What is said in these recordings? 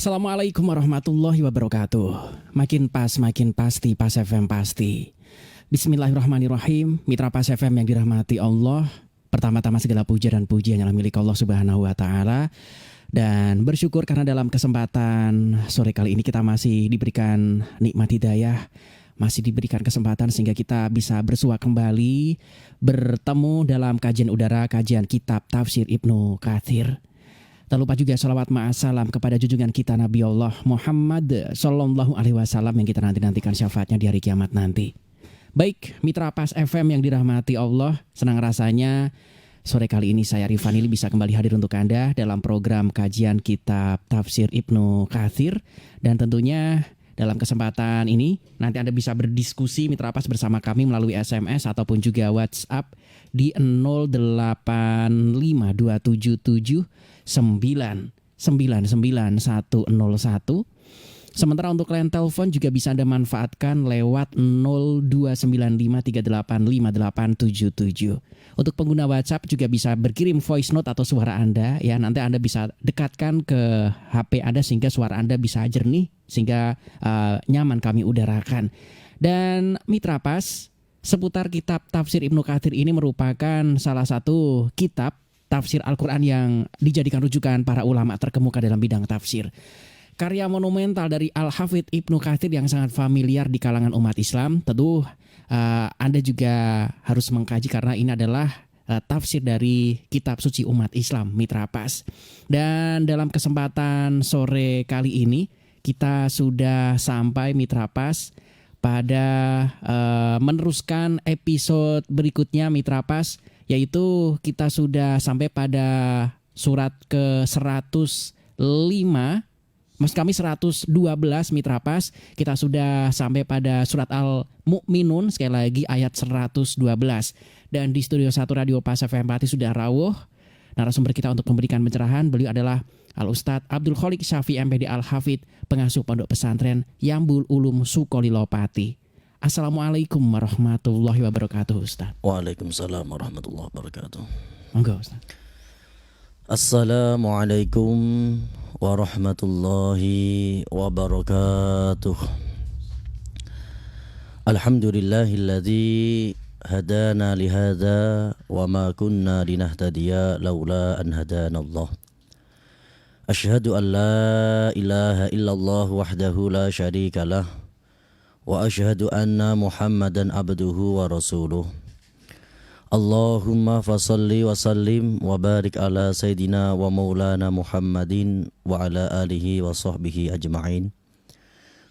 Assalamualaikum warahmatullahi wabarakatuh. Makin pas, makin pasti, Pas FM pasti. Bismillahirrahmanirrahim. Mitra Pas FM yang dirahmati Allah, pertama-tama segala puja dan pujian yang milik Allah Subhanahu wa taala. Dan bersyukur karena dalam kesempatan sore kali ini kita masih diberikan nikmat hidayah, masih diberikan kesempatan sehingga kita bisa bersua kembali bertemu dalam kajian udara, kajian kitab Tafsir Ibnu Katsir. Tak lupa juga salawat ma'asalam kepada junjungan kita Nabi Allah Muhammad Sallallahu Alaihi Wasallam yang kita nantikan syafaatnya di hari kiamat nanti. Baik, mitra Pas FM yang dirahmati Allah, senang rasanya sore kali ini saya Rifanili bisa kembali hadir untuk Anda dalam program kajian kitab Tafsir Ibnu Katsir. Dan tentunya dalam kesempatan ini nanti Anda bisa berdiskusi mitra Pas bersama kami melalui SMS ataupun juga WhatsApp di 085277999101. Sementara untuk line telepon juga bisa Anda manfaatkan lewat 0295385877. Untuk pengguna WhatsApp juga bisa berkirim voice note atau suara Anda ya. Nanti Anda bisa dekatkan ke HP Anda sehingga suara Anda bisa jernih sehingga nyaman kami udarakan. Dan mitra Pas, seputar kitab Tafsir Ibnu Katsir ini merupakan salah satu kitab tafsir Al-Quran yang dijadikan rujukan para ulama terkemuka dalam bidang tafsir. Karya monumental dari Al-Hafidz Ibnu Katsir yang sangat familiar di kalangan umat Islam. Tentu Anda juga harus mengkaji karena ini adalah tafsir dari kitab suci umat Islam, mitra Pas. Dan dalam kesempatan sore kali ini kita sudah sampai mitra Pas pada meneruskan episode berikutnya mitra Pas, yaitu kita sudah sampai pada surat ke-105. Mas kami 112 mitra Pas, kita sudah sampai pada surat Al-Mu'minun, sekali lagi ayat 112. Dan di studio 1 Radio Pas FM Pati sudah rawuh narasumber kita untuk memberikan pencerahan. Beliau adalah Al-Ustadz Abdul Kholiq Syafi'i MPD Al-Hafidz, pengasuh pondok pesantren Yambul Ulum Sukolilo Pati. Assalamualaikum warahmatullahi wabarakatuh, Ustaz. Waalaikumsalam warahmatullahi wabarakatuh. Monggo, Ustaz. Assalamualaikum warahmatullahi wabarakatuh. Alhamdulillahilladzi hadana lihada wa ma kunna linahtadiya laula an hadanallah. Asyhadu an la ilaha illallah wahdahu la syarika lah wa asyhadu anna Muhammadan abduhu wa rasuluh. Allahumma fasalli wa sallim wa barik ala Sayyidina wa maulana Muhammadin wa ala alihi wa sahbihi ajma'in.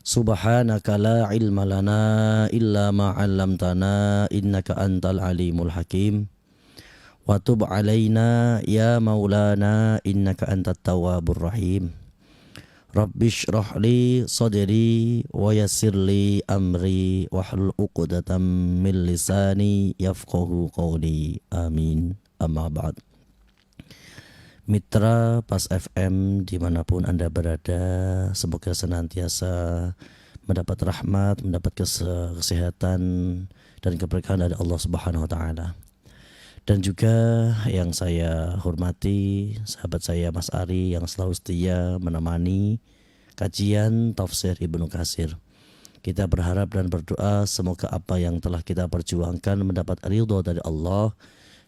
Subhanaka la ilma lana illa ma 'allamtana innaka antal alimul hakim. Wa tub alaina ya maulana innaka antat tawwabur rahim. Rabbish rahli sadri wa yassirli amri wahlul 'uqdatam min lisani yafqahu qawli. Amin. Amma ba'd. Mitra Pas FM dimanapun Anda berada, semoga senantiasa mendapat rahmat, mendapat kesehatan dan keberkahan dari Allah Subhanahu wa taala. Dan juga yang saya hormati sahabat saya Mas Ari yang selalu setia menemani kajian Tafsir Ibnu Katsir. Kita berharap dan berdoa semoga apa yang telah kita perjuangkan mendapat ridho dari Allah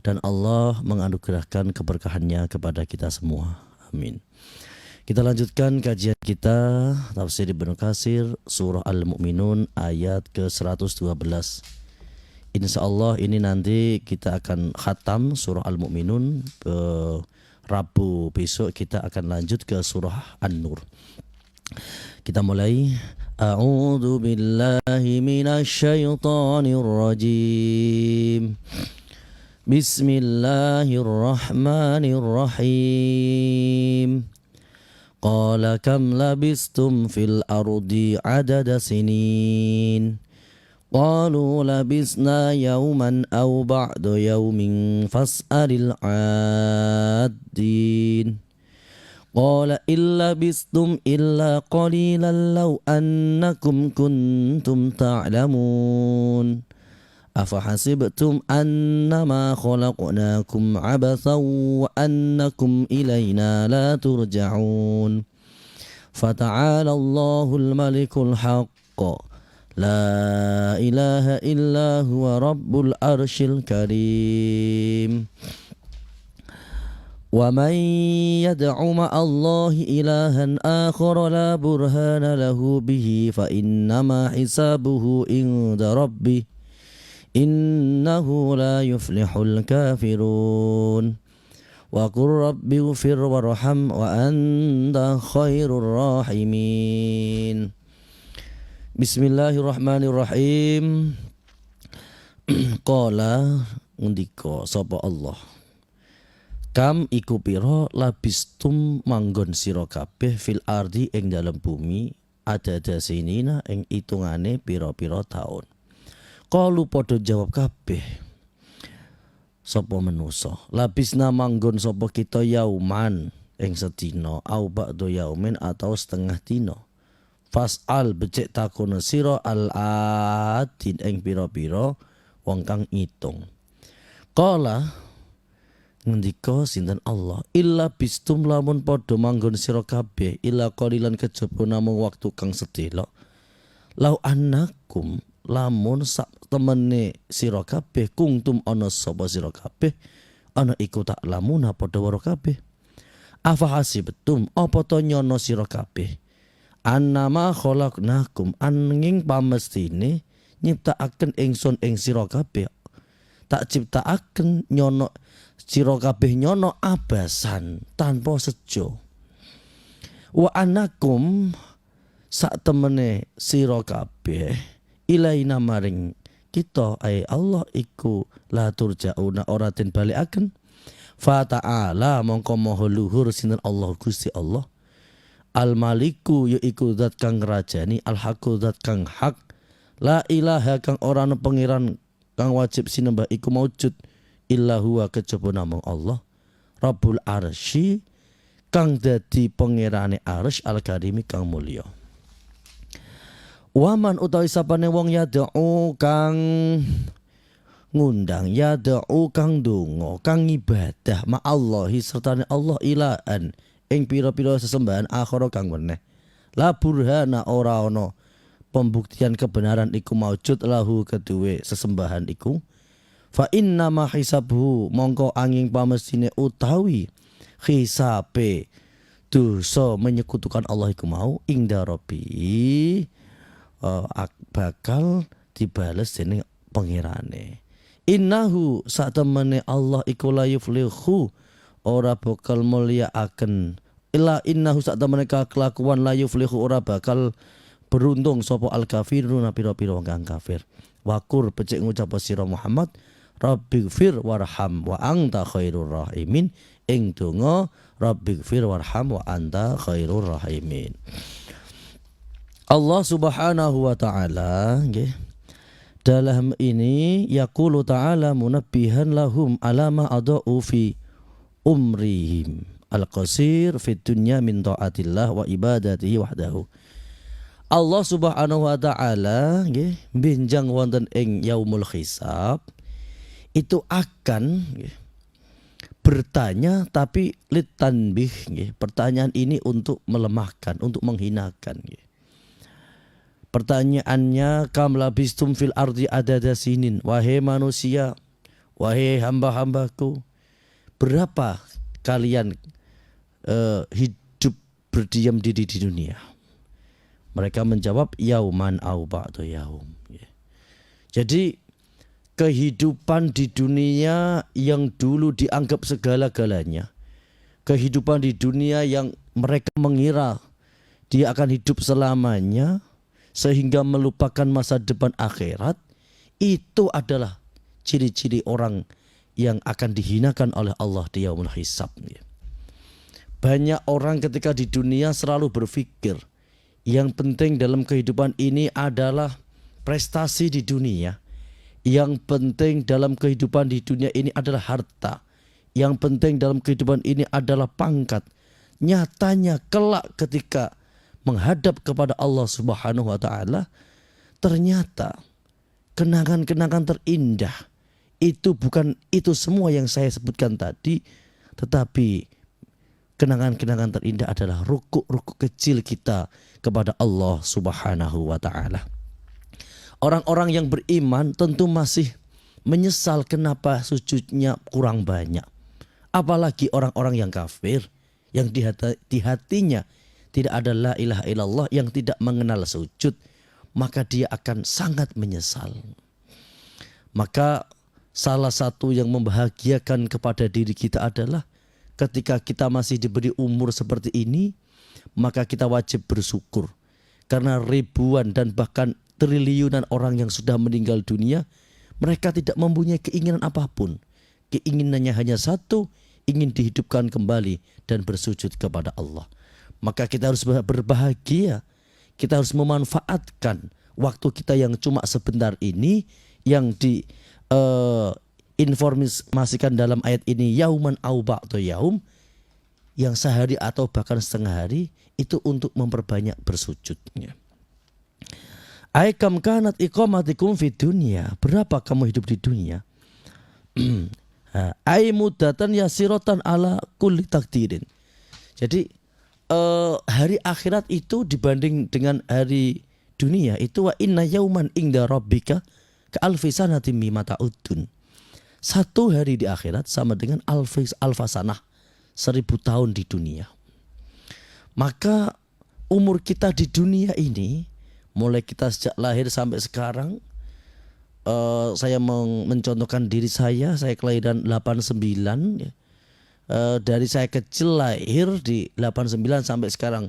dan Allah menganugerahkan keberkahannya kepada kita semua. Amin. Kita lanjutkan kajian kita Tafsir Ibnu Katsir surah Al-Mu'minun ayat ke-112. Insya Allah ini nanti kita akan khatam surah Al-Mu'minun. Rabu besok kita akan lanjut ke surah An-Nur. Kita mulai. A'udzu billahi minasy syaithanir rajim. Bismillahirrahmanirrahim. Qala kam labistum fil ardi adada sinin. قالوا لبثنا يوما أو بعد يوم فاسأل العادين قال إن لبثتم إلا قليلا لو أنكم كنتم تعلمون أفحسبتم أنما خلقناكم عبثا وأنكم إلينا لا ترجعون فتعالى الله الملك الحق لا إله إلا هو رب العرش الكريم ومن يدع مع الله إلها آخر لا برهان له به فإنما حسابه عند ربه إنه لا يفلح الكافرون وقل رب اغفر وارحم وأنت خير الراحمين بسم الله الرحمن الرحيم Qala ngendika sapa Allah Kam iku pira labistum manggon sira kabeh fil ardi ing dalem bumi adada sinina ing itungane pira-pira taun. Qalu padha jawab kabeh sapa manusa labisna manggon sapa kita yauman ing sedina au ba'da yaumin atau setengah dina. Fas'al becik takuna sira al-adin ing pira-pira wong kang ngitung. Qala ngendika sinten Allah illa bistum lamun padha manggon sira kabeh illa qalilan kejaba namung waktu kang sedhela lau annakum lamun sak temene sira kabeh kungtum ana sapa sira kabeh ana iku tak lamuna padha weruh kabeh afa hasibtum apa to nyono sira kabeh annama khalaqnakum anging pamestine nyiptakaken ingsun ing sira kabeh tak ciptakaken nyono sira kabeh nyono abasan tanpa sejo wa anakum sak temene sira kabeh ilaina maring kita ay Allah iku la turjauna ora den balekaken fa ta'ala mongko maha luhur sinten Allah Gusti Allah al maliku yaiku zat kang ngrajani al haqu zat kang hak la ilaha kang ora ana pangeran kang wajib sinembah iku maujud illa huwa kejaba namung Allah Rabbul Arsy kang dadi pangerane arsy al-karimi kang mulya. Waman utawi sapane wong yad'u kang ngundang yad'u kang donga kang ibadah ma Allahi sertane Allah ilahan ing pira-pira sesembahan akhara kang meneh la burhana ora ana pembuktian kebenaran iku maujud lahu keduwe sesembahan iku fa inna ma hisabuhu mongko angin pamestine utawi hisabe dosa menyekutukan Allah iku mau ingda Rabbi bakal dibales dening pangerane innahu satemene Allah iku la yuflihu ora bakal mulyaaken illa innahu satemene kelakuan la yuflihu ora bakal beruntung sapa al kafirun pira-pira wong kang kafir wakur becik ngucap sira Muhammad Rabbighfir warham wa anta khairur rahimin ing donga Rabbighfir warham wa anta khairur rahimin. Allah Subhanahu wa taala nggih dalam ini yaqulu ta'ala munabbihan lahum alama adau fi umrihim al-qasir fid dunya min taatillah wa ibadatihi wahdahu. Allah Subhanahu wa taala nggih benjang wonten ing yaumul hisab itu akan bertanya tapi litanbih pertanyaan ini untuk melemahkan, untuk menghinakan. Pertanyaannya kam labistum fil ardi adada sinin, wahai manusia, wahai hamba-hambaku, berapa kalian hidup berdiam diri di dunia? Mereka menjawab yauman au ba'da yaum. Jadi kehidupan di dunia yang dulu dianggap segala-galanya, kehidupan di dunia yang mereka mengira dia akan hidup selamanya sehingga melupakan masa depan akhirat, itu adalah ciri-ciri orang yang akan dihinakan oleh Allah di yaumul hisab. Banyak orang ketika di dunia selalu berpikir yang penting dalam kehidupan ini adalah prestasi di dunia. Yang penting dalam kehidupan di dunia ini adalah harta. Yang penting dalam kehidupan ini adalah pangkat. Nyatanya kelak ketika menghadap kepada Allah Subhanahu wa taala, ternyata kenangan-kenangan terindah itu bukan itu semua yang saya sebutkan tadi, tetapi kenangan-kenangan terindah adalah rukuk-rukuk kecil kita kepada Allah Subhanahu wa taala. Orang-orang yang beriman tentu masih menyesal kenapa sujudnya kurang banyak. Apalagi orang-orang yang kafir yang di hatinya tidak ada la ilaha illallah, yang tidak mengenal sujud, maka dia akan sangat menyesal. Maka salah satu yang membahagiakan kepada diri kita adalah ketika kita masih diberi umur seperti ini, maka kita wajib bersyukur. Karena ribuan dan bahkan triliunan orang yang sudah meninggal dunia, mereka tidak mempunyai keinginan apapun. Keinginannya hanya satu, ingin dihidupkan kembali dan bersujud kepada Allah. Maka kita harus berbahagia. Kita harus memanfaatkan waktu kita yang cuma sebentar ini, yang informasikan dalam ayat ini yauman au ba'da yaum, yang sehari atau bahkan setengah hari, itu untuk memperbanyak bersujudnya. Ai kam kanat iqamatikum fid dunya, berapa kamu hidup di dunia? Ai mudatan yasiratan ala kulli takdirin. Jadi hari akhirat itu dibanding dengan hari dunia itu, wa inna yauman inda rabbika ka alfi sanatin mimma ta'udun. Satu hari di akhirat sama dengan alfasanah, 1000 tahun di dunia. Maka umur kita di dunia ini, mulai kita sejak lahir sampai sekarang, saya mencontohkan diri saya kelahiran 89 ya. Dari saya kecil lahir di 89 sampai sekarang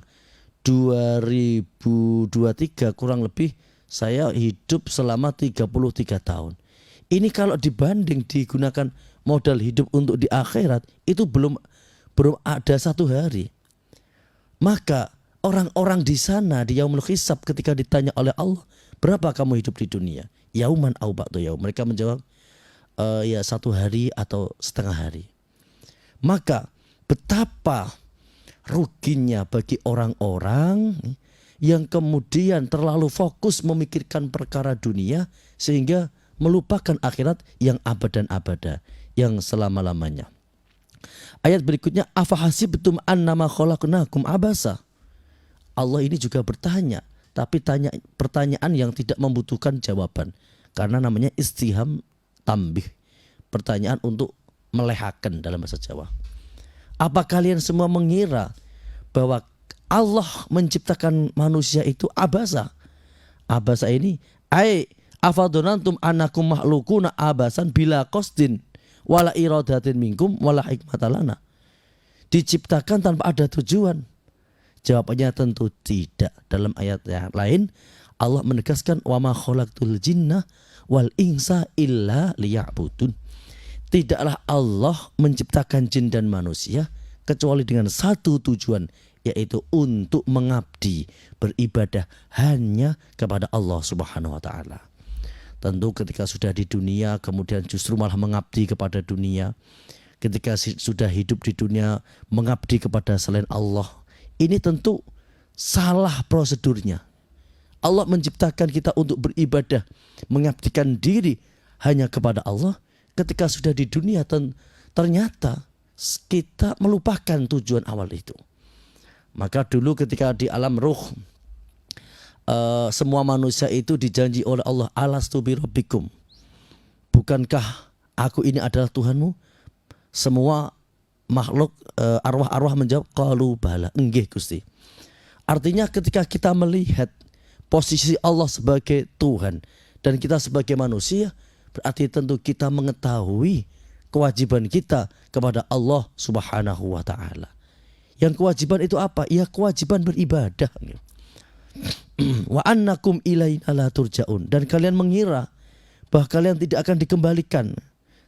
2023, kurang lebih saya hidup selama 33 tahun. Ini kalau dibanding digunakan modal hidup untuk di akhirat, itu belum ada satu hari. Maka orang-orang di sana di yaumul hisab ketika ditanya oleh Allah, berapa kamu hidup di dunia? Yauman au ba'da yaum. Mereka menjawab, ya satu hari atau setengah hari. Maka betapa ruginya bagi orang-orang yang kemudian terlalu fokus memikirkan perkara dunia sehingga melupakan akhirat yang abad dan abada, yang selama-lamanya. Ayat berikutnya, afahasibtum annama khalaqnakum abasa. Allah ini juga bertanya, tapi pertanyaan yang tidak membutuhkan jawaban, karena namanya istifham tambih, pertanyaan untuk melehakan dalam bahasa Jawa. Apa kalian semua mengira bahwa Allah menciptakan manusia itu abasa? Abasa ini afadonantum anakum makhlukuna abasan bila qasdin wala iradatin minkum wala hikmatalana. Diciptakan tanpa ada tujuan? Jawabannya tentu tidak. Dalam ayat yang lain Allah menegaskan wa ma khalaqtul jinna wal insa illa liya'budun. Tidaklah Allah menciptakan jin dan manusia kecuali dengan satu tujuan, yaitu untuk mengabdi, beribadah hanya kepada Allah Subhanahu wa taala. Tentu ketika sudah di dunia kemudian justru malah mengabdi kepada dunia, ketika sudah hidup di dunia mengabdi kepada selain Allah, ini tentu salah prosedurnya. Allah menciptakan kita untuk beribadah, mengabdikan diri hanya kepada Allah. Ketika sudah di dunia ternyata kita melupakan tujuan awal itu. Maka dulu ketika di alam ruh, semua manusia itu dijanji oleh Allah, alastu bi rabbikum, bukankah aku ini adalah Tuhanmu? Semua makhluk, arwah-arwah menjawab, qalu bala, enggih Gusti. Artinya ketika kita melihat posisi Allah sebagai Tuhan dan kita sebagai manusia, berarti tentu kita mengetahui kewajiban kita kepada Allah Subhanahu wa taala. Yang kewajiban itu apa? Ya kewajiban beribadah. Wa annakum ilaina la turja'un, dan kalian mengira bahwa kalian tidak akan dikembalikan,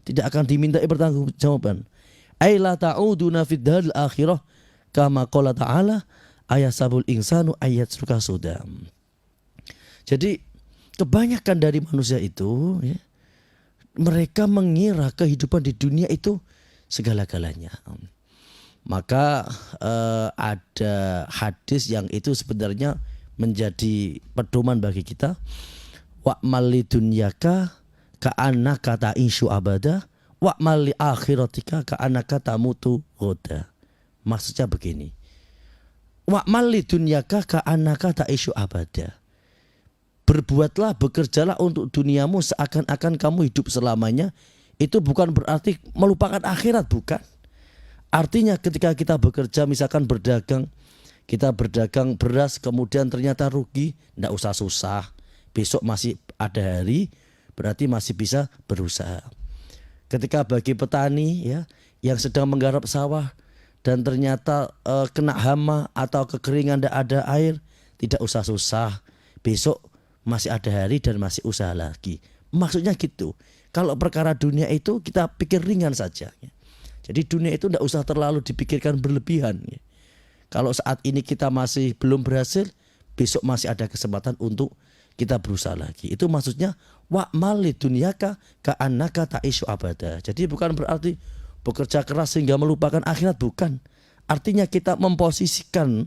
tidak akan dimintai pertanggungjawaban. Ai la ta'uduna fid daril akhirah kama qala ta'ala ayasabul insanu ayyatruka suda. Jadi kebanyakan dari manusia itu ya, mereka mengira kehidupan di dunia itu segala-galanya. Maka ada hadis yang itu sebenarnya menjadi pedoman bagi kita. Wa'mal li dunyaka ka'annaka ta'ishu abada wa'mal li akhiratika ka'annaka tamutu ghoda. Maksudnya begini. Wa'mal lidunyaka ka'annaka ta'isyu abada. Berbuatlah, bekerjalah untuk duniamu seakan-akan kamu hidup selamanya. Itu bukan berarti melupakan akhirat, bukan. Artinya ketika kita bekerja, misalkan berdagang, kita berdagang beras kemudian ternyata rugi, tidak usah susah. Besok masih ada hari, berarti masih bisa berusaha. Ketika bagi petani ya yang sedang menggarap sawah dan ternyata kena hama atau kekeringan, tidak ada air, tidak usah susah. Besok masih ada hari dan masih usaha lagi. Maksudnya gitu. Kalau perkara dunia itu kita pikir ringan saja. Jadi dunia itu tidak usah terlalu dipikirkan berlebihan. Kalau saat ini kita masih belum berhasil, besok masih ada kesempatan untuk kita berusaha lagi. Itu maksudnya wa'mal lidunyaka ka'annaka ta'isyu abada. Jadi bukan berarti bekerja keras sehingga melupakan akhirat, bukan. Artinya kita memposisikan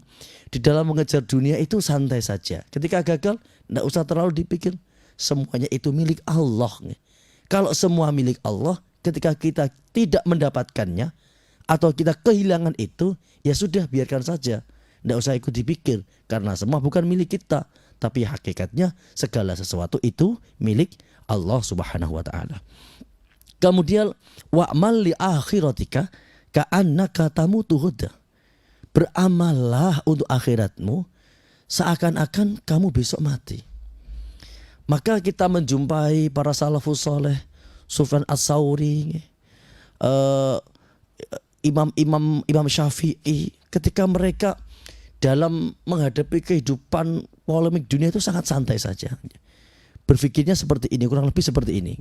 di dalam mengejar dunia itu santai saja. Ketika gagal, tidak usah terlalu dipikir. Semuanya itu milik Allah. Kalau semua milik Allah, ketika kita tidak mendapatkannya atau kita kehilangan itu, ya sudah, biarkan saja. Tidak usah ikut dipikir. Karena semua bukan milik kita. Tapi hakikatnya segala sesuatu itu milik Allah Subhanahu wa ta'ala. Kemudian wa'mal li akhiratika ka'annaka tamutu ghadan. Beramallah untuk akhiratmu seakan-akan kamu besok mati. Maka kita menjumpai para salafus saleh, Sufyan Ats-Tsauri, Imam Syafi'i, ketika mereka dalam menghadapi kehidupan polemik dunia itu sangat santai saja. Berpikirnya seperti ini, kurang lebih seperti ini.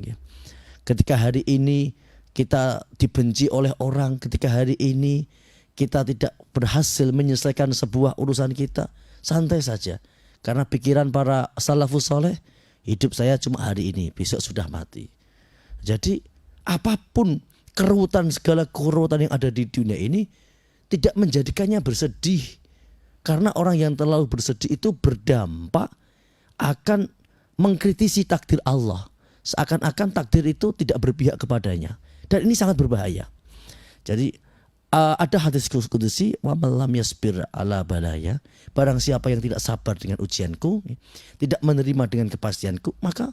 Ketika hari ini kita dibenci oleh orang, ketika hari ini kita tidak berhasil menyelesaikan sebuah urusan kita, santai saja. Karena pikiran para salafus saleh, hidup saya cuma hari ini, besok sudah mati. Jadi apapun kerutan, segala kerutan yang ada di dunia ini tidak menjadikannya bersedih. Karena orang yang terlalu bersedih itu berdampak akan mengkritisi takdir Allah. Seakan-akan takdir itu tidak berpihak kepadanya. Dan ini sangat berbahaya. Jadi ada hadis qudsi, wa man lam yasbir ala balaya, barang siapa yang tidak sabar dengan ujianku, tidak menerima dengan kepastianku, maka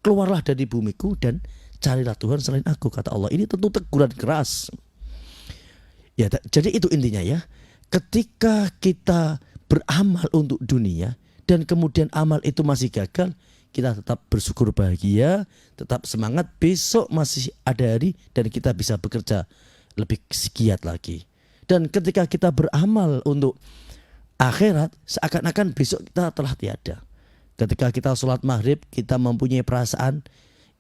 keluarlah dari bumiku dan carilah Tuhan selain aku, kata Allah. Ini tentu teguran keras. Ya, jadi itu intinya ya. Ketika kita beramal untuk dunia dan kemudian amal itu masih gagal, kita tetap bersyukur bahagia, tetap semangat, besok masih ada hari dan kita bisa bekerja lebih giat lagi. Dan ketika kita beramal untuk akhirat, seakan-akan besok kita telah tiada. Ketika kita sholat maghrib, kita mempunyai perasaan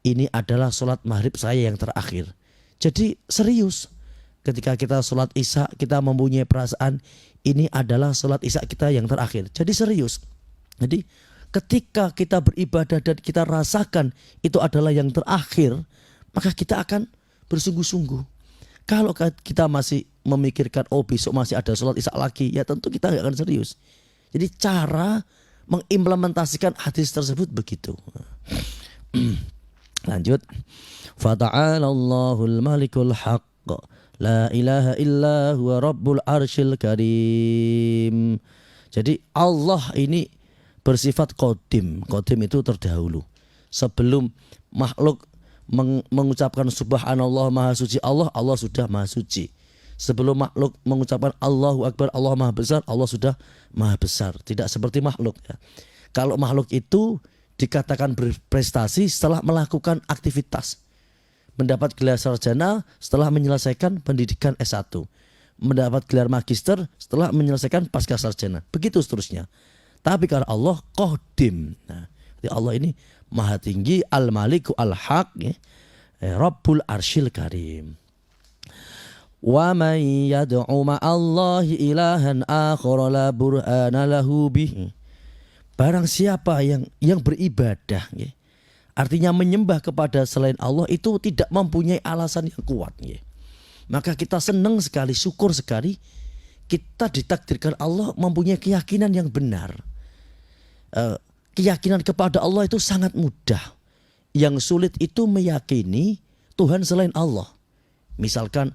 ini adalah sholat maghrib saya yang terakhir. Jadi serius. Ketika kita sholat isya, kita mempunyai perasaan ini adalah sholat isya kita yang terakhir. Jadi serius. Jadi ketika kita beribadah dan kita rasakan itu adalah yang terakhir, maka kita akan bersungguh-sungguh. Kalau kita masih memikirkan oh besok masih ada sholat isya lagi, ya tentu kita nggak akan serius. Jadi cara mengimplementasikan hadis tersebut begitu. Lanjut. Fata'alallahul malikul haqq, la ilaha illa huwa rabbul arsyil karim. Jadi Allah ini bersifat qadim. Qadim itu terdahulu. Sebelum makhluk mengucapkan subhanallah maha suci Allah, Allah sudah maha suci. Sebelum makhluk mengucapkan Allahu Akbar, Allah maha besar, Allah sudah maha besar. Tidak seperti makhluk ya. Kalau makhluk itu dikatakan berprestasi setelah melakukan aktivitas. Mendapat gelar sarjana setelah menyelesaikan pendidikan S1. Mendapat gelar magister setelah menyelesaikan pasca sarjana. Begitu seterusnya. Tapi kalau Allah qadim. Nah, Allah ini maha tinggi, al-maliku al-haq, ya. Rabbul arsyil karim. Wa man yad'u ma'allahi ilahan akhara la burhana lahu bih. Barang siapa yang beribadah, ya, artinya menyembah kepada selain Allah itu tidak mempunyai alasan yang kuat, ya. Maka kita senang sekali, syukur sekali kita ditakdirkan Allah mempunyai keyakinan yang benar. Keyakinan kepada Allah itu sangat mudah. Yang sulit itu meyakini Tuhan selain Allah. Misalkan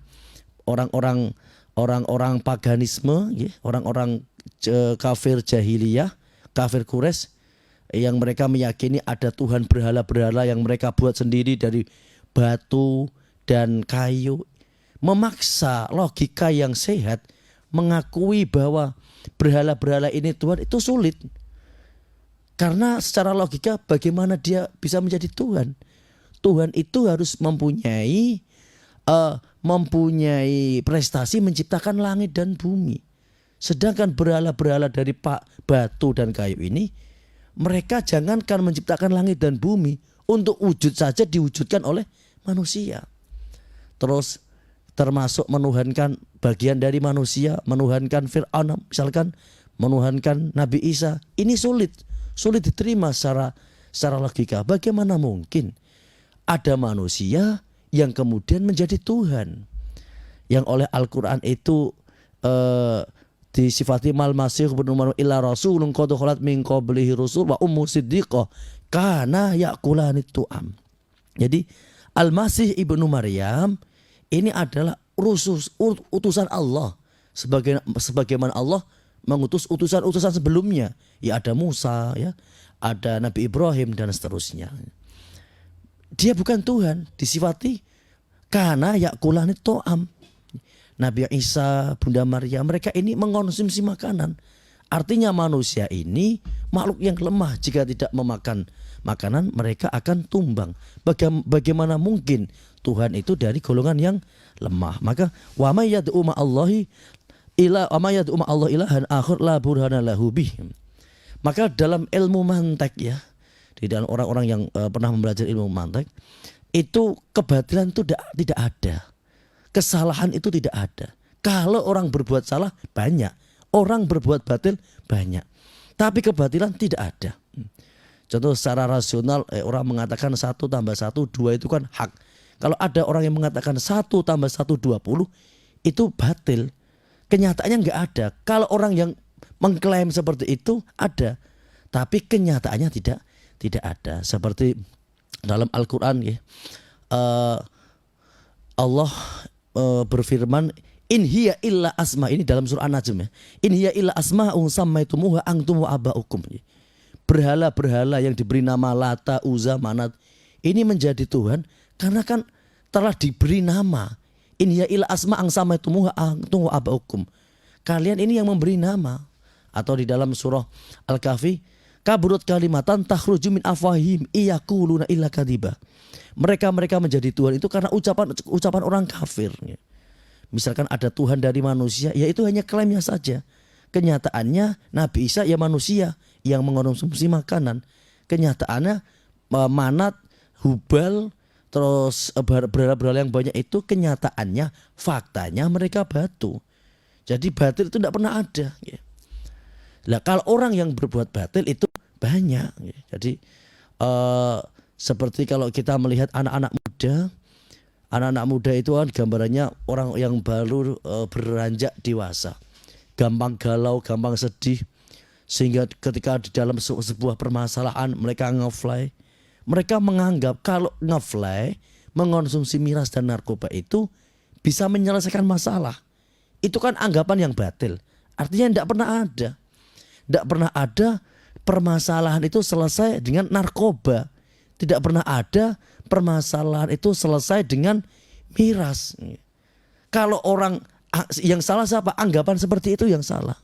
orang-orang orang-orang paganisme, ya, orang-orang kafir jahiliyah, kafir Quraisy yang mereka meyakini ada Tuhan berhala-berhala yang mereka buat sendiri dari batu dan kayu. Memaksa logika yang sehat mengakui bahwa berhala-berhala ini Tuhan itu sulit. Karena secara logika bagaimana dia bisa menjadi Tuhan? Tuhan itu harus mempunyai prestasi menciptakan langit dan bumi. Sedangkan berhala-berhala dari batu dan kayu ini, mereka jangankan menciptakan langit dan bumi, untuk wujud saja diwujudkan oleh manusia. Terus termasuk menuhankan bagian dari manusia, menuhankan Fir'aun misalkan, menuhankan Nabi Isa. Ini sulit diterima secara logika. Bagaimana mungkin ada manusia yang kemudian menjadi Tuhan, yang oleh Al-Quran itu disifati mal masih ibnu Maryam illa rasulun qad khalat min qablihi rusul wa ummu siddiqah kana yakulani tu'am. Jadi Al-Masih ibnu Maryam ini adalah utusan Allah, sebagaimana Allah mengutus utusan-utusan sebelumnya. Ya ada Musa, ya ada Nabi Ibrahim dan seterusnya. Dia bukan Tuhan, disifati karena yakulani to'am. Nabi Isa, Bunda Maria, mereka ini mengonsumsi makanan. Artinya manusia ini makhluk yang lemah, jika tidak memakan makanan mereka akan tumbang. Bagaimana mungkin Tuhan itu dari golongan yang lemah? Maka wa may yad'u ma'allahi ilahan akhar la burhana lahu bih. Maka dalam ilmu mantek, ya, di dalam orang-orang yang pernah belajar ilmu mantek, itu kebatilan itu tidak ada. Kesalahan itu tidak ada. Kalau orang berbuat salah banyak, orang berbuat batil banyak, tapi kebatilan tidak ada. Contoh secara rasional, orang mengatakan 1 tambah 1 2 itu kan hak. Kalau ada orang yang mengatakan 1 tambah 1 20, itu batil. Kenyataannya nggak ada. Kalau orang yang mengklaim seperti itu ada, tapi kenyataannya tidak ada. Seperti dalam Al-Quran, ya, Allah berfirman, in hiya illa asma, ini dalam surah An-Najm, ya. In hiya illa asma'un sammaitumuha antum wa aba'ukum. Berhala-berhala yang diberi nama Lata, Uzza, Manat ini menjadi Tuhan karena kan telah diberi nama. In hiya illa asma'un sammaitumuha antum wa aba'ukum. Kalian ini yang memberi nama. Atau di dalam surah Al-Kahfi, kaburut kalimatan takhruju min afwahihim iyaquluna illa kadiba. Mereka menjadi Tuhan itu karena ucapan orang kafir. Misalkan ada Tuhan dari manusia, ya itu hanya klaimnya saja. Kenyataannya Nabi Isa ya manusia yang mengonsumsi makanan. Kenyataannya Manat, Hubal, terus berhala-berhala yang banyak itu kenyataannya, faktanya mereka batu. Jadi batil itu tidak pernah ada. Nah, kalau orang yang berbuat batil itu banyak. Jadi seperti kalau kita melihat anak-anak muda itu kan gambarannya orang yang baru beranjak dewasa, gampang galau, gampang sedih, sehingga ketika di dalam sebuah permasalahan mereka ngefly. Mereka menganggap kalau ngefly, mengonsumsi miras dan narkoba itu bisa menyelesaikan masalah. Itu kan anggapan yang batil. Artinya tidak pernah ada permasalahan itu selesai dengan narkoba. Tidak pernah ada permasalahan itu selesai dengan miras. Kalau orang yang salah siapa? Anggapan seperti itu yang salah.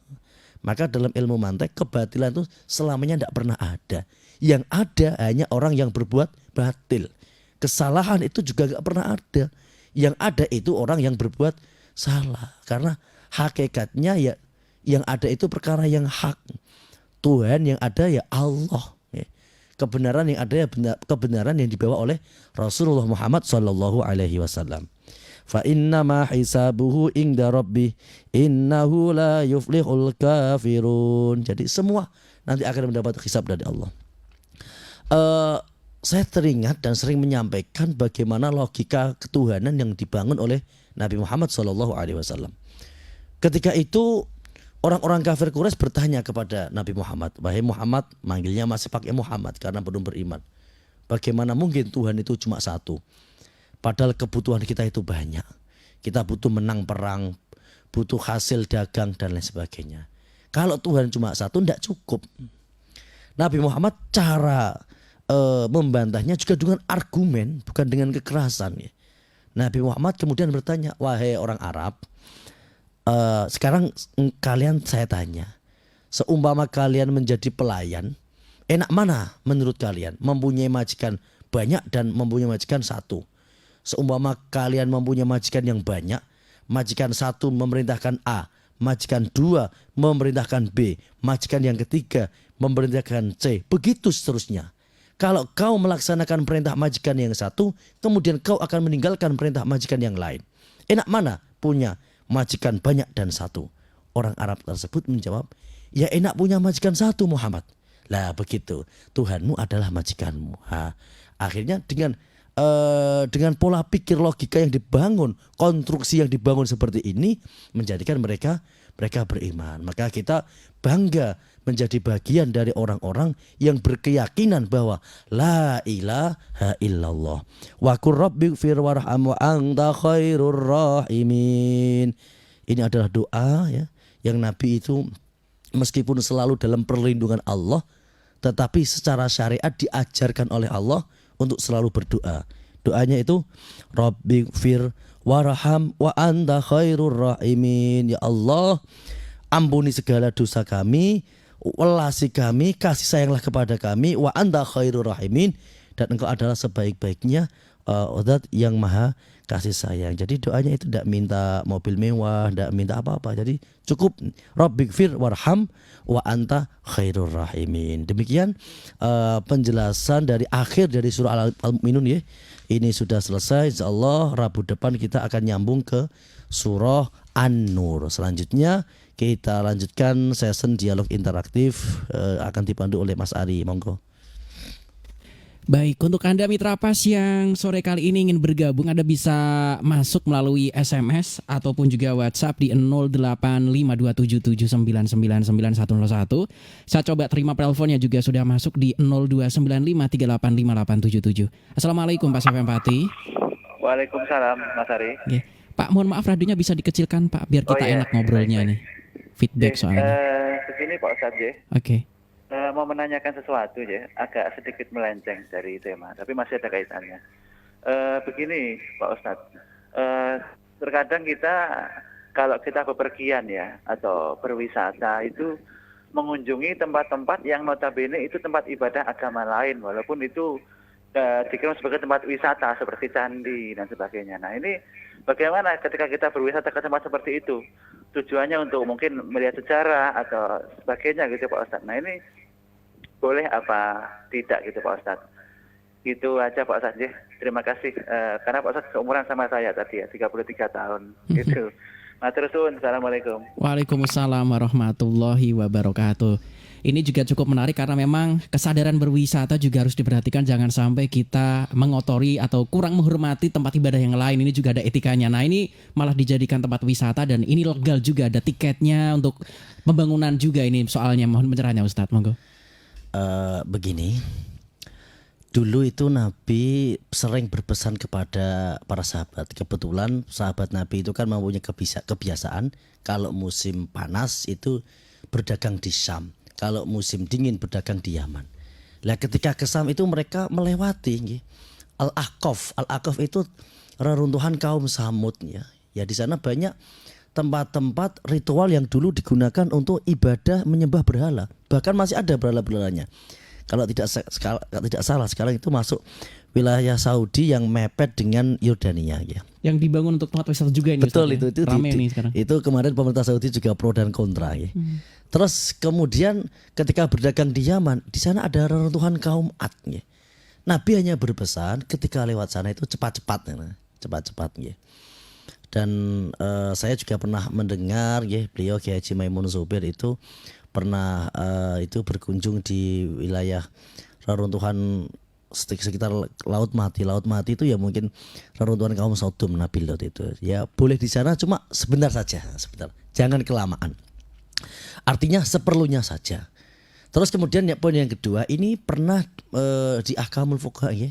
Maka dalam ilmu mantek, kebatilan itu selamanya tidak pernah ada. Yang ada hanya orang yang berbuat batil. Kesalahan itu juga tidak pernah ada. Yang ada itu orang yang berbuat salah. Karena hakikatnya ya yang ada itu perkara yang hak. Tuhan yang ada ya Allah. Kebenaran yang ada ya kebenaran yang dibawa oleh Rasulullah Muhammad sallallahu alaihi wasallam. Fa inna ma hisabuhu inda rabbih innahu la yuflihul kafirun. Jadi semua nanti akan mendapat hisab dari Allah. Saya teringat dan sering menyampaikan bagaimana logika ketuhanan yang dibangun oleh Nabi Muhammad sallallahu alaihi wasallam. Ketika itu orang-orang kafir Quraisy bertanya kepada Nabi Muhammad, wahai Muhammad, manggilnya masih pakai Muhammad karena belum beriman. Bagaimana mungkin Tuhan itu cuma satu? Padahal kebutuhan kita itu banyak. Kita butuh menang perang, butuh hasil dagang dan lain sebagainya. Kalau Tuhan cuma satu tidak cukup. Nabi Muhammad cara membantahnya juga dengan argumen, bukan dengan kekerasan. Ya. Nabi Muhammad kemudian bertanya, wahai orang Arab, sekarang kalian saya tanya, seumpama kalian menjadi pelayan, enak mana menurut kalian? Mempunyai majikan banyak dan mempunyai majikan satu. Seumpama kalian mempunyai majikan yang banyak, majikan satu memerintahkan A, majikan dua memerintahkan B, majikan yang ketiga memerintahkan C, begitu seterusnya. Kalau kau melaksanakan perintah majikan yang satu, kemudian kau akan meninggalkan perintah majikan yang lain. Enak mana punya majikan banyak dan satu? Orang Arab tersebut menjawab, ya enak punya majikan satu Muhammad. Lah begitu, Tuhanmu adalah majikanmu. Akhirnya dengan pola pikir logika yang dibangun, konstruksi yang dibangun seperti ini, menjadikan mereka beriman. Maka kita bangga menjadi bagian dari orang-orang yang berkeyakinan bahwa la ilaha illallah wa qur rabbighfir warham wa anta khairur rahimin. Ini adalah doa ya, yang Nabi itu meskipun selalu dalam perlindungan Allah, tetapi secara syariat diajarkan oleh Allah untuk selalu berdoa. Doanya itu rabbighfir warham wa anta khairur rahimin. Ya Allah, ampuni segala dosa kami, welasi kami, kasih sayanglah kepada kami, wa anta khairur rahimin, dan engkau adalah sebaik-baiknya zat yang maha kasih sayang. Jadi doanya itu tidak minta mobil mewah, tidak minta apa-apa. Jadi cukup rabbighfir warham wa anta khairur rahimin. Demikian penjelasan dari akhir dari surah Al-Mu'minun ya. Ini sudah selesai. Insyaallah Rabu depan kita akan nyambung ke surah An-Nur. Selanjutnya kita lanjutkan session dialog interaktif, akan dipandu oleh Mas Ari. Monggo. Baik, untuk Anda Mitra Pas yang sore kali ini ingin bergabung, Anda bisa masuk melalui SMS ataupun juga WhatsApp di 085277999101. Saya coba terima teleponnya juga sudah masuk di 0295385877. Assalamualaikum Pak Safi Empati. Waalaikumsalam Mas Ari. Ya. Pak, mohon maaf radionya bisa dikecilkan Pak biar kita enak ngobrolnya nih. Feedback soalnya. Begini Pak Ustadz ya. Oke. Mau menanyakan sesuatu ya, agak sedikit melenceng dari tema, tapi masih ada kaitannya. Begini Pak Ustadz, terkadang kita kalau kita bepergian ya atau berwisata itu mengunjungi tempat-tempat yang notabene itu tempat ibadah agama lain, walaupun itu dikirim sebagai tempat wisata seperti candi dan sebagainya. Nah ini bagaimana ketika kita berwisata ke tempat seperti itu? Tujuannya untuk mungkin melihat sejarah atau sebagainya gitu Pak Ustadz. Nah ini boleh apa tidak gitu Pak Ustadz? Gitu aja Pak Ustadz ya. Terima kasih. Karena Pak Ustadz seumuran sama saya tadi ya, 33 tahun gitu. Maturnuwun. Assalamualaikum. Waalaikumsalam warahmatullahi wabarakatuh. Ini juga cukup menarik karena memang kesadaran berwisata juga harus diperhatikan, jangan sampai kita mengotori atau kurang menghormati tempat ibadah yang lain. Ini juga ada etikanya. Nah ini malah dijadikan tempat wisata dan ini legal juga, ada tiketnya untuk pembangunan juga ini soalnya. Mohon pencerahannya Ustadz, monggo. Begini, dulu itu Nabi sering berpesan kepada para sahabat. Kebetulan sahabat Nabi itu kan mempunyai kebiasaan kalau musim panas itu berdagang di Syam, kalau musim dingin berdagang di Yaman. Lah ketika ke Syam itu mereka melewati Al-Ahqaf. Al-Ahqaf itu reruntuhan kaum Samud ya. Ya di sana banyak tempat-tempat ritual yang dulu digunakan untuk ibadah menyembah berhala. Bahkan masih ada berhala-berhalanya. Kalau tidak salah sekarang itu masuk wilayah Saudi yang mepet dengan Yordania ya. Yang dibangun untuk tempat wisata juga ini. Betul Ustaz, itu ya? Rame nih sekarang. Itu kemarin pemerintah Saudi juga pro dan kontra ya. Terus kemudian ketika berdagang di Yaman, di sana ada reruntuhan kaum Ad ya. Nabi hanya berpesan ketika lewat sana itu cepat-cepat ya. Dan saya juga pernah mendengar ya, beliau Kiai Haji Maimun Zubir itu pernah itu berkunjung di wilayah reruntuhan sekitar Laut Mati. Laut Mati itu ya mungkin reruntuhan kaum Sodom Nabi Lot itu. Ya boleh di sana cuma sebentar saja, sebentar. Jangan kelamaan. Artinya seperlunya saja. Terus kemudian poin yang kedua, ini pernah di Ahkamul Fuqaha ya,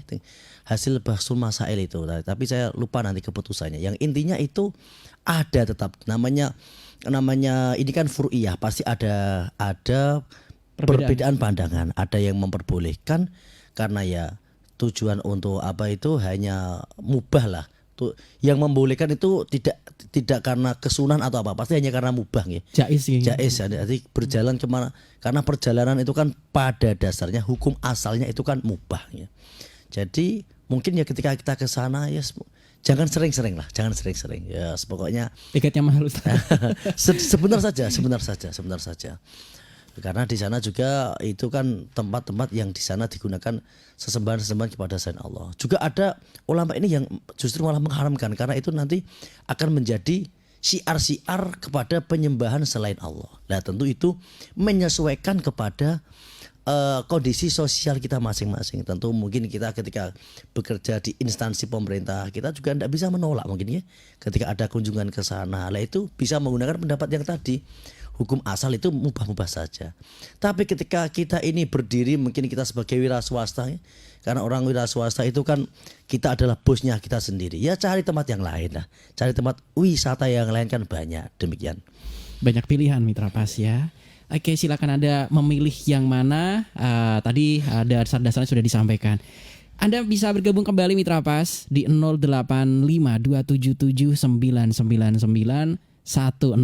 hasil bahsul masail itu, tapi saya lupa nanti keputusannya. Yang intinya itu ada tetap namanya ini kan fur'iyah, pasti ada perbedaan pandangan. Ada yang memperbolehkan karena ya tujuan untuk apa itu hanya mubah lah. Yang membolehkan itu tidak karena kesunan atau apa, pasti hanya karena mubah ya. Jais ya. Jais, jadi berjalan kemana? Karena perjalanan itu kan pada dasarnya hukum asalnya itu kan mubah ya. Jadi mungkin ya ketika kita ke sana ya jangan sering-sering lah, jangan sering-sering ya. Pokoknya Tiketnya mahal Ustaz. sebentar saja. Karena di sana juga itu kan tempat-tempat yang di sana digunakan sesembahan kepada selain Allah. Juga ada ulama ini yang justru malah mengharamkan karena itu nanti akan menjadi syiar-syiar kepada penyembahan selain Allah. Nah, tentu itu menyesuaikan kepada kondisi sosial kita masing-masing. Tentu mungkin kita ketika bekerja di instansi pemerintah, kita juga tidak bisa menolak mungkin ya. Ketika ada kunjungan ke sana, lah itu bisa menggunakan pendapat yang tadi. Hukum asal itu mubah-mubah saja. Tapi ketika kita ini berdiri, mungkin kita sebagai wira swasta ya, karena orang wira swasta itu kan kita adalah bosnya kita sendiri. Ya cari tempat yang lain lah. Cari tempat wisata yang lain kan banyak. Demikian. Banyak pilihan Mitra Pas ya. Oke, silakan Anda memilih yang mana. Tadi dasar-dasarnya sudah disampaikan. Anda bisa bergabung kembali Mitra Pas di 0852779999 101.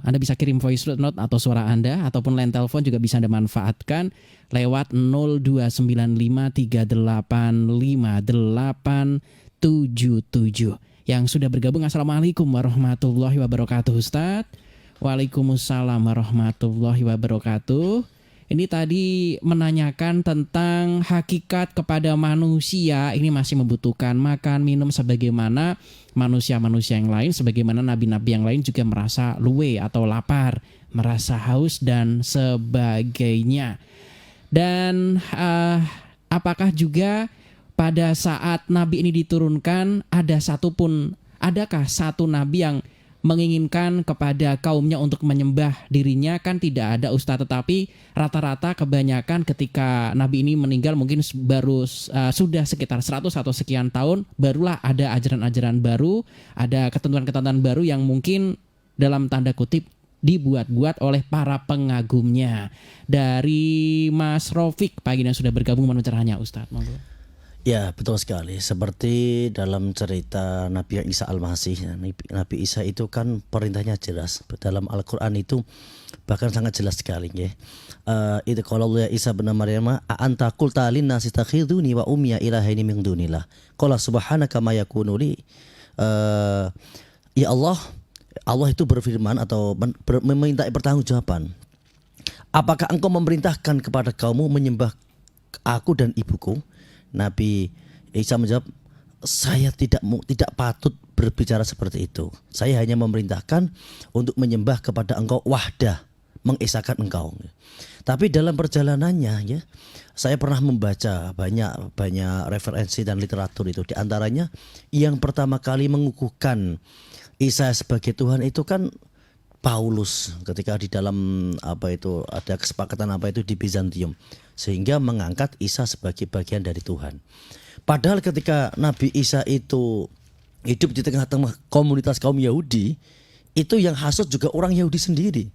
Anda bisa kirim voice note atau suara Anda ataupun line telepon juga bisa Anda manfaatkan lewat 0295385877. Yang sudah bergabung, Assalamualaikum warahmatullahi wabarakatuh Ustadz. Waalaikumsalam warahmatullahi wabarakatuh. Ini tadi menanyakan tentang hakikat kepada manusia. Ini masih membutuhkan makan, minum sebagaimana manusia-manusia yang lain. Sebagaimana nabi-nabi yang lain juga merasa luwe atau lapar, merasa haus dan sebagainya. Dan apakah juga pada saat nabi ini diturunkan adakah satu nabi yang menginginkan kepada kaumnya untuk menyembah dirinya? Kan tidak ada Ustadz, tetapi rata-rata kebanyakan ketika Nabi ini meninggal mungkin baru sudah sekitar 100 atau sekian tahun barulah ada ajaran-ajaran baru, ada ketentuan-ketentuan baru yang mungkin dalam tanda kutip dibuat-buat oleh para pengagumnya. Dari Mas Rofik pagi yang sudah bergabung mencerahannya Ustadz, monggo. Ya betul sekali, seperti dalam cerita Nabi Isa Al-Masih. Nabi Isa itu kan perintahnya jelas. Dalam Al-Quran itu bahkan sangat jelas sekali ya. Itu kalau Allah Isa bin Maryam, a'anta qulta linnasi takhiduni wa ummiya ilahaini min dunillah. Qala subhanaka ma yakunu li. Ya Allah itu berfirman atau meminta pertanggungjawaban. Apakah engkau memerintahkan kepada kaummu menyembah aku dan ibuku? Nabi Isa menjawab, saya tidak patut berbicara seperti itu. Saya hanya memerintahkan untuk menyembah kepada engkau wahdah, mengesahkan engkau. Tapi dalam perjalanannya ya, saya pernah membaca banyak referensi dan literatur itu. Di antaranya yang pertama kali mengukuhkan Isa sebagai Tuhan itu kan Paulus ketika di dalam ada kesepakatan di Bizantium, sehingga mengangkat Isa sebagai bagian dari Tuhan. Padahal ketika Nabi Isa itu hidup di tengah-tengah komunitas kaum Yahudi, itu yang hasut juga orang Yahudi sendiri.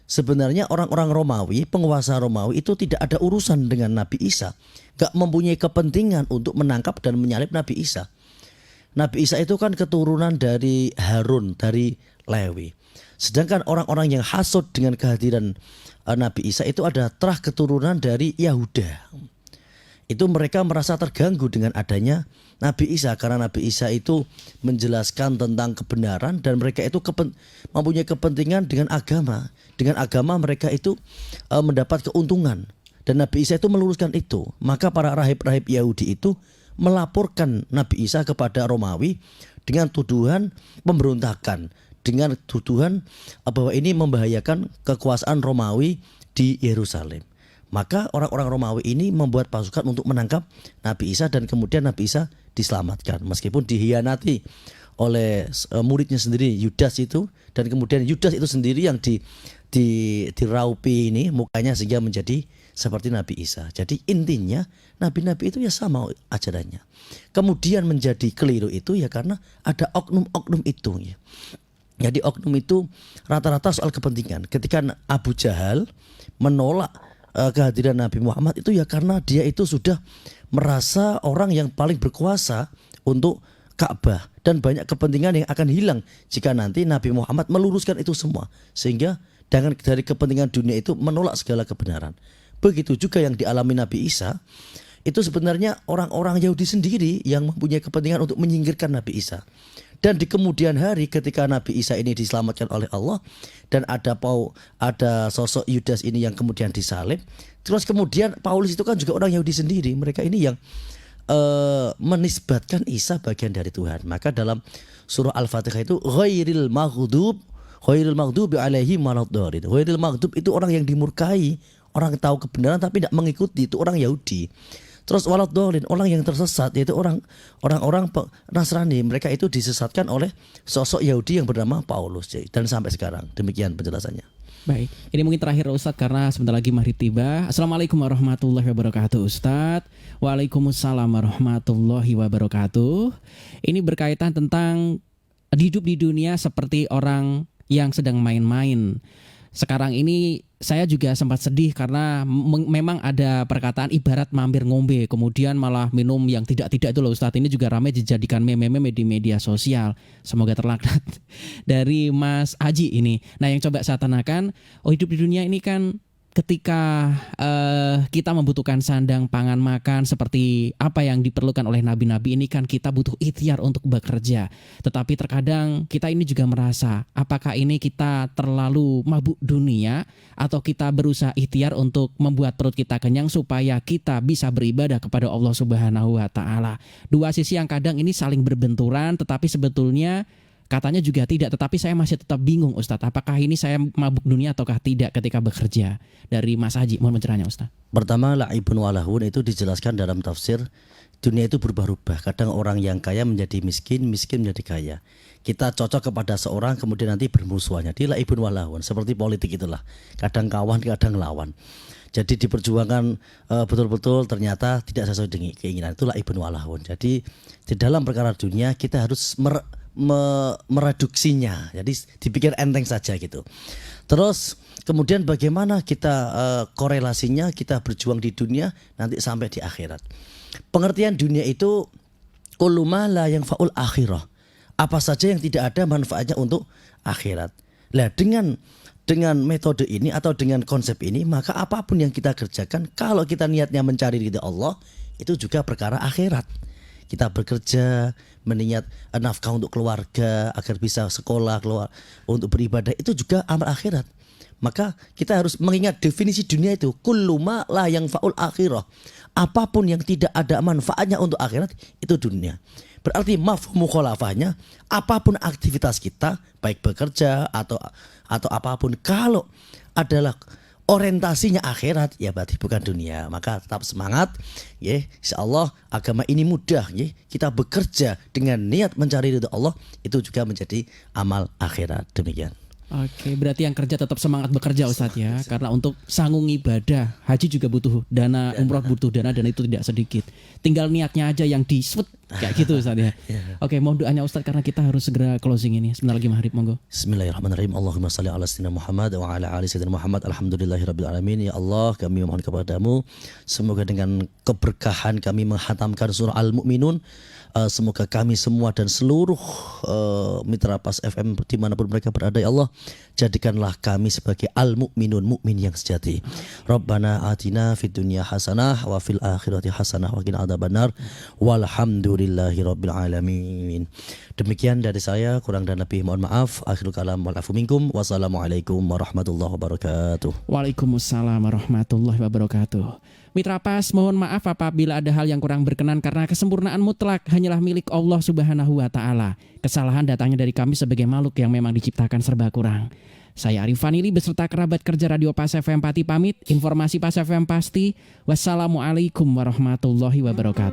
Sebenarnya orang-orang Romawi, penguasa Romawi itu tidak ada urusan dengan Nabi Isa, gak mempunyai kepentingan untuk menangkap dan menyalib Nabi Isa. Nabi Isa itu kan keturunan dari Harun, dari Lewi. Sedangkan orang-orang yang hasut dengan kehadiran Nabi Isa itu ada terah keturunan dari Yahuda. Itu mereka merasa terganggu dengan adanya Nabi Isa, karena Nabi Isa itu menjelaskan tentang kebenaran dan mereka itu mempunyai kepentingan dengan agama. Dengan agama mereka itu mendapat keuntungan, dan Nabi Isa itu meluruskan itu. Maka para rahib-rahib Yahudi itu melaporkan Nabi Isa kepada Romawi dengan tuduhan pemberontakan, dengan tuduhan bahwa ini membahayakan kekuasaan Romawi di Yerusalem. Maka orang-orang Romawi ini membuat pasukan untuk menangkap Nabi Isa, dan kemudian Nabi Isa diselamatkan meskipun dihianati oleh muridnya sendiri Yudas itu, dan kemudian Yudas itu sendiri yang diraupi ini mukanya sehingga menjadi seperti Nabi Isa. Jadi intinya nabi-nabi itu ya sama ajarannya. Kemudian menjadi keliru itu ya karena ada oknum-oknum itu ya. Jadi oknum itu rata-rata soal kepentingan. Ketika Abu Jahal menolak kehadiran Nabi Muhammad itu ya karena dia itu sudah merasa orang yang paling berkuasa untuk Ka'bah, dan banyak kepentingan yang akan hilang jika nanti Nabi Muhammad meluruskan itu semua, sehingga dengan dari kepentingan dunia itu menolak segala kebenaran. Begitu juga yang dialami Nabi Isa, itu sebenarnya orang-orang Yahudi sendiri yang mempunyai kepentingan untuk menyingkirkan Nabi Isa. Dan di kemudian hari ketika Nabi Isa ini diselamatkan oleh Allah dan ada sosok Yudas ini yang kemudian disalib, terus kemudian Paulus itu kan juga orang Yahudi sendiri, mereka ini yang menisbatkan Isa bagian dari Tuhan. Maka dalam surah Al-Fatihah itu ghairil maghdubi alaihim waladdallin. Ghairil maghdub itu orang yang dimurkai, orang tahu kebenaran tapi tidak mengikuti, itu orang Yahudi. Terus waladdallin, orang yang tersesat, yaitu orang-orang Nasrani. Mereka itu disesatkan oleh sosok Yahudi yang bernama Paulus. Dan sampai sekarang demikian penjelasannya. Baik, ini mungkin terakhir Ustadz karena sebentar lagi maghrib tiba. Assalamualaikum warahmatullahi wabarakatuh Ustadz. Waalaikumsalam warahmatullahi wabarakatuh. Ini berkaitan tentang hidup di dunia seperti orang yang sedang main-main. Sekarang ini saya juga sempat sedih karena memang ada perkataan ibarat mampir ngombe, kemudian malah minum yang tidak-tidak itu loh Ustadz. Ini juga ramai dijadikan meme-meme di media sosial. Semoga terlaknat. Dari Mas Aji ini. Nah yang coba saya tanyakan, hidup di dunia ini kan ketika kita membutuhkan sandang, pangan, makan seperti apa yang diperlukan oleh nabi-nabi ini kan kita butuh ikhtiar untuk bekerja. Tetapi terkadang kita ini juga merasa apakah ini kita terlalu mabuk dunia atau kita berusaha ikhtiar untuk membuat perut kita kenyang supaya kita bisa beribadah kepada Allah Subhanahu wa taala. Dua sisi yang kadang ini saling berbenturan tetapi sebetulnya katanya juga tidak, tetapi saya masih tetap bingung Ustadz. Apakah ini saya mabuk dunia ataukah tidak ketika bekerja? Dari Mas Haji, mohon pencerahannya Ustadz. Pertama, la'ibun walahun itu dijelaskan dalam tafsir. Dunia itu berubah-ubah. Kadang orang yang kaya menjadi miskin, miskin menjadi kaya. Kita cocok kepada seorang kemudian nanti bermusuhannya. Dia la'ibun walahun, seperti politik itulah. Kadang kawan, kadang lawan. Jadi diperjuangkan betul-betul ternyata tidak sesuai dengan keinginan. Itulah ibn walahun. Jadi di dalam perkara dunia kita harus mereduksinya, jadi dipikir enteng saja gitu. Terus kemudian bagaimana kita korelasinya kita berjuang di dunia nanti sampai di akhirat. Pengertian dunia itu kullu ma la yanfa'ul akhirah, apa saja yang tidak ada manfaatnya untuk akhirat. Nah dengan metode ini atau dengan konsep ini maka apapun yang kita kerjakan kalau kita niatnya mencari ridha Allah itu juga perkara akhirat. Kita bekerja, meniat nafkah untuk keluarga agar bisa sekolah, keluar untuk beribadah, itu juga amal akhirat. Maka kita harus mengingat definisi dunia itu kullu ma la yanfa'ul akhirah. Apapun yang tidak ada manfaatnya untuk akhirat itu dunia. Berarti mafhum mukhalafahnya apapun aktivitas kita baik bekerja atau apapun kalau adalah orientasinya akhirat ya berarti bukan dunia. Maka tetap semangat ya, insyaallah agama ini mudah ya. Kita bekerja dengan niat mencari ridha Allah itu juga menjadi amal akhirat. Demikian. Oke, berarti yang kerja tetap semangat bekerja Ustadz ya. Karena untuk sanggung ibadah, haji juga butuh dana, umroh butuh dana dan itu tidak sedikit. Tinggal niatnya aja yang diswet kayak gitu Ustadz ya. Oke, mohon doanya Ustadz karena kita harus segera closing ini. Sebentar lagi maghrib, monggo. Bismillahirrahmanirrahim. Allahumma salli ala sayyidina Muhammad wa ala ali sayyidina Muhammad. Alhamdulillahirabbil alamin. Ya Allah, kami memohon kepadamu semoga dengan keberkahan kami menghatamkan surah Al-Mu'minun. Semoga kami semua dan seluruh mitra Pas FM dimanapun mereka berada ya Allah, jadikanlah kami sebagai al-mu'minun, mukmin yang sejati. Rabbana atina fid dunya hasanah wa fil akhirati hasanah wa qina adzabannar walhamdulillahi rabbil alamin. Demikian dari saya, kurang dan lebih mohon maaf. Akhirul kalam wal afu minkum. Wassalamualaikum warahmatullahi wabarakatuh. Waalaikumsalam warahmatullahi wabarakatuh. Mitra Pas, mohon maaf apabila ada hal yang kurang berkenan karena kesempurnaan mutlak hanyalah milik Allah Subhanahu wa taala. Kesalahan datangnya dari kami sebagai makhluk yang memang diciptakan serba kurang. Saya Arif Fanili beserta kerabat kerja Radio Pas FM Pati pamit. Informasi Pas FM pasti. Wassalamualaikum warahmatullahi wabarakatuh.